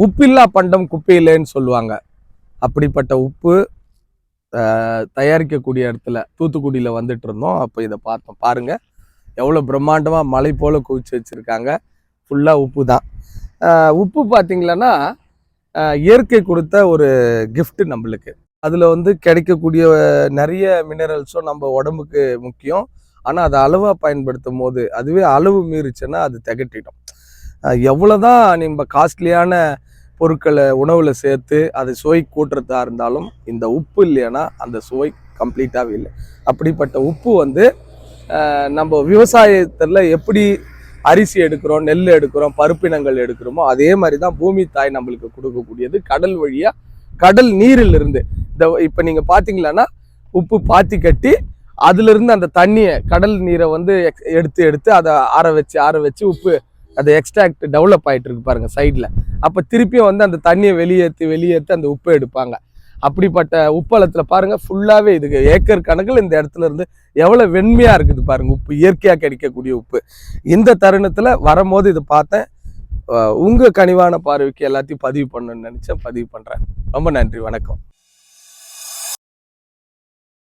உப்பில்லா பண்டம் குப்பையிலேன்னு சொல்லுவாங்க. அப்படிப்பட்ட உப்பு தயாரிக்கக்கூடிய இடத்துல தூத்துக்குடியில் வந்துட்டு இருந்தோம். அப்போ இதை பார்த்தோம். பாருங்க எவ்வளோ பிரம்மாண்டமாக மலை போல குவிச்சு வச்சுருக்காங்க. ஃபுல்லாக உப்பு தான். உப்பு பார்த்தீங்களன்னா இயற்கை கொடுத்த ஒரு கிஃப்ட் நம்மளுக்கு. அதில் வந்து கிடைக்கக்கூடிய நிறைய மினரல்ஸும் நம்ம உடம்புக்கு முக்கியம். ஆனால் அதை அளவாக பயன்படுத்தும் போது அதுவே அளவு மீறிச்சுன்னா அது திகட்டிடும். எவ்வளோதான் நம்ம காஸ்ட்லியான பொருட்களை உணவில் சேர்த்து அதை சுவை கூட்டுறதா இருந்தாலும் இந்த உப்பு இல்லைன்னா அந்த சுவை கம்ப்ளீட்டாகவே இல்லை. அப்படிப்பட்ட உப்பு வந்து நம்ம விவசாயத்தில் எப்படி அரிசி எடுக்கிறோம், நெல் எடுக்கிறோம், பருப்பினங்கள் எடுக்கிறோமோ அதே மாதிரி தான் பூமி தாய் நம்மளுக்கு கொடுக்கக்கூடியது கடல் வழியாக, கடல் நீரிலிருந்து. இப்போ நீங்கள் பார்த்தீங்களன்னா உப்பு பாத்தி கட்டி அதுலேருந்து அந்த தண்ணியை, கடல் நீரை வந்து எடுத்து அதை ஆற வச்சு உப்பு அதை எக்ஸ்ட்ராக்ட் டெவலப் ஆகிட்டு இருக்கு பாருங்க சைடில். அப்போ திருப்பியும் வந்து அந்த தண்ணியை வெளியேற்றி அந்த உப்பை எடுப்பாங்க. அப்படிப்பட்ட உப்பளத்தில் பாருங்க ஃபுல்லாகவே இதுக்கு ஏக்கர் கணக்கில் இந்த இடத்துல இருந்து எவ்வளோ வெண்மையாக இருக்குது பாருங்க. உப்பு இயற்கையாக கிடைக்கக்கூடிய உப்பு. இந்த தருணத்தில் வரும்போது இது பார்த்தேன். உங்கள் கனிவான பார்வைக்கு எல்லாத்தையும் பதிவு பண்ணணும்னு நினச்சேன், பதிவு பண்ணுறேன். ரொம்ப நன்றி, வணக்கம்.